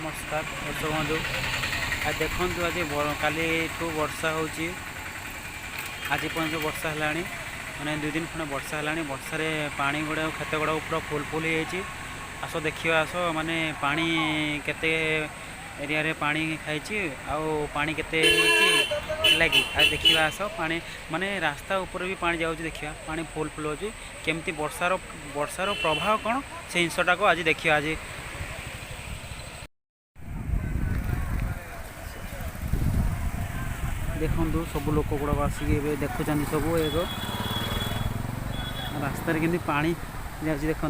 नमस्कार दर्शक बंधु आज देखु आज काली वर्षा हो आज पर्यटन वर्षा है मैंने 2 दिन खंडे वर्षा है वर्षार पानी गुड़ा खेत गुड़ा पूरा फुल फुल हो आस देखिए आस माने पानी केते एरिया रे पानी खाई पानी केते लगी आज देखा आस पानी माने रास्ता ऊपर भी पानी जाऊँ देखा पानी फुल फुल हो केमती वर्षार प्रभाव कौन से जिनटा को आज देखिए आज देखु सब लोक गुड़ाक आसिक देखुं सब एक रास्तार के पानी जाऊँगी देखु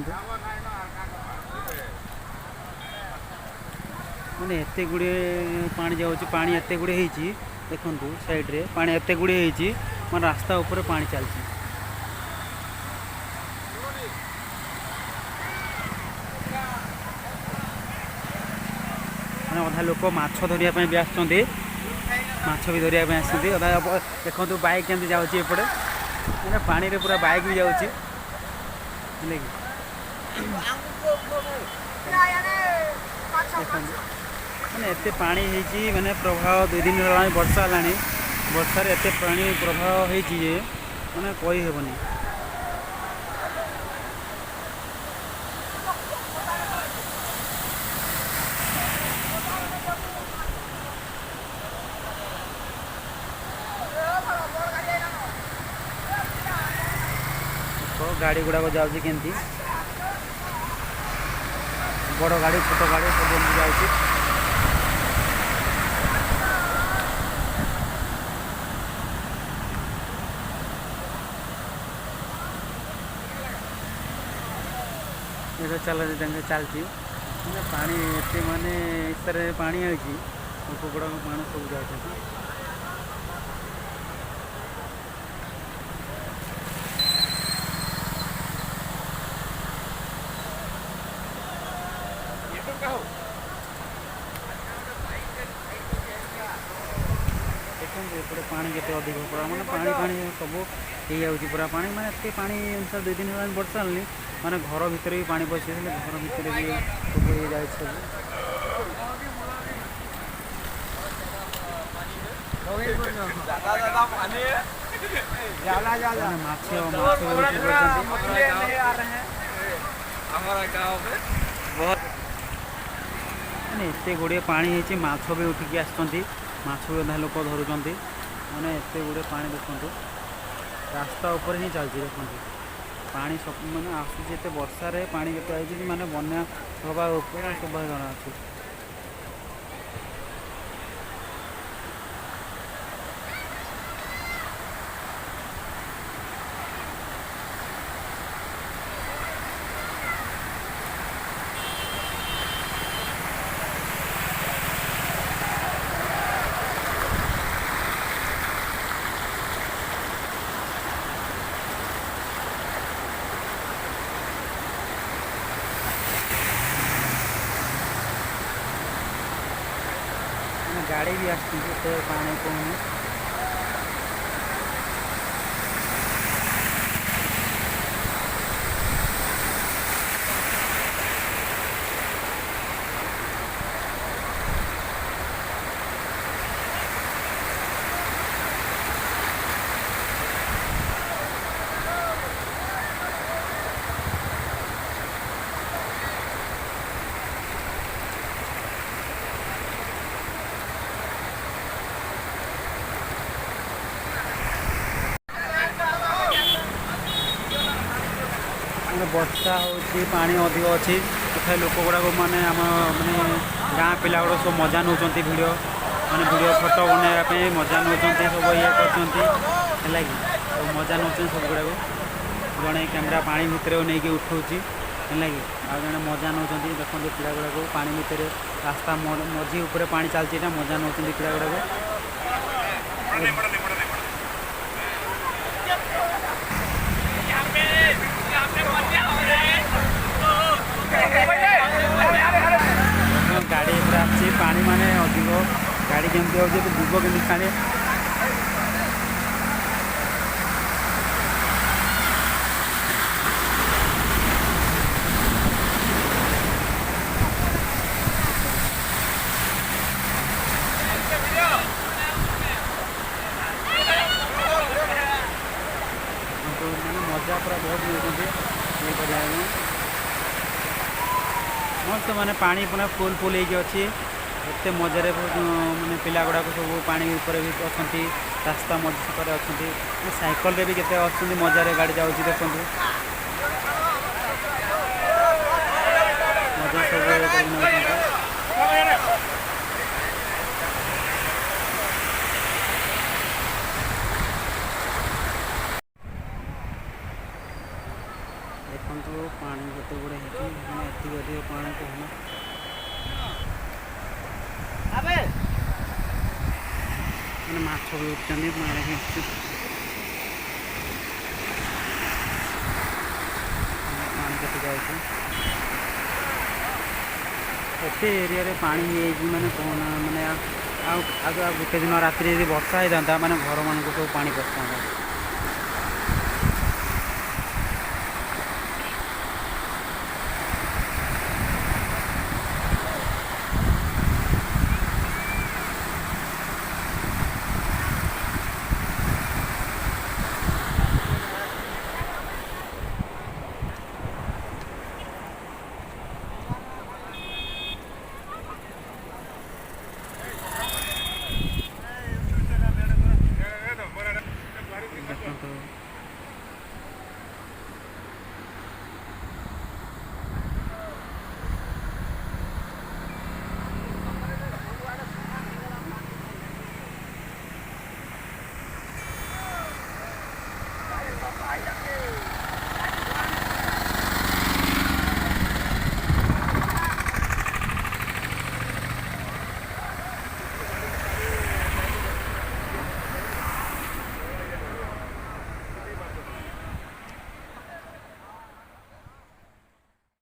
मैंने एत गुड़े पानी जाऊँगी पानी एत गुड़े देखु साइड्रे पानी एत गुड़े मैं रास्ता उपर पानी चलती मैंने अधा लोक माछ धरिया भी आसुँच माछ भी धरिया आसती अधा देखो बाइक केमती जाऊँगी एपटे मैंने पानी रे पूरा बाइक भी जाऊँगी मैंने एत पानी मैंने प्रभाव 2 दिन वर्षा है वर्षार एत पानी प्रभाव होने मैंने कही हेबनी गाड़ी गुड़ाक जाऊँगी केमती बड़ गाड़ी छोट गाड़ी सब जाऊँगी चलती मैंने पानी एत माने इस पानी आई लोक गुड़ाक पानी सब जाऊँ देखते पानी के अधिक पूरा मैंने पानी पानी सब हो पूरा पानी मैंने एत पानी अनुसार 2 दिन वर्षा है मैंने घर भितर भी पानी पशे घर भितर भी सब हो जाए एत गुड़े पानी माछ भी उठिकी आसुँच माछ भी अधा लोक धरुंच मैंने एत गुड़े पानी देखो रास्ता उपर ही चलती देखो पानी सब मैंने आसूँ वर्षा पानी के आई मैंने बना हवा सब जना अच्छे गाड़ी भी आसती पानी कहूँ वर्षा हो पानी अधिक अच्छी तथा लोक गुड़ाक मैंने आम मैंने गाँ पिला गुड़ा सब मजा नौ भिडियो मैंने भिडियो फोटो बनवाई मजा नौ सब ये कर मजा नौ सब गुड़ाक जड़े कैमेरा पानी भितर नहीं उठाऊँगी है कि जड़े मजा नौ देखते पिला गुड़ाक पानी भितर रास्ता मझी उपर पानी चलती मजा नौ पिला गुड़ाक गाड़ी पूरा पानी माने अधिक गाड़ी केमती हो जीव के खाने ବହୁତ ମାନେ ମଜା ପୁରା ବହୁତ ନେଉଛନ୍ତି ଇଏ କରିବାକୁ। ମସ୍ତ ମାନେ ପାଣି ପୁରା ଫୁଲ୍ ହେଇକି ଅଛି। ଏତେ ମଜାରେ ମାନେ ପିଲା ଗୁଡ଼ାକ ସବୁ ପାଣି ଉପରେ ବି ଅଛନ୍ତି, ରାସ୍ତା ମଝିରେ ଅଛନ୍ତି, ସାଇକେଲରେ ବି କେତେ ଅଛନ୍ତି ମଜାରେ ଗାଡ଼ି ଯାଉଛି ଦେଖନ୍ତୁ। ମଜା ସବୁ ନେଉଛନ୍ତି। ଦେଖନ୍ତୁ ପାଣି କେତେ ଗୁଡ଼େ ହେଇଛି, ମାନେ ଏତିକି ଅଧିକ ପାଣି କହୁନ। ମାନେ ମାଛ ବି ଉଠୁଛନ୍ତି ପାଣି ହେଇଛି। ପାଣି କେତେ ଯାଉଛି, ଏତେ ଏରିଆରେ ପାଣି ହେଇଯାଇଛି ମାନେ କହନା। ମାନେ ଆଉ ଗୋଟେ ଦିନ ରାତିରେ ଯଦି ବର୍ଷା ହେଇଥାନ୍ତା ମାନେ ଘରମାନଙ୍କୁ ସବୁ ପାଣି ପଶିଥାନ୍ତା।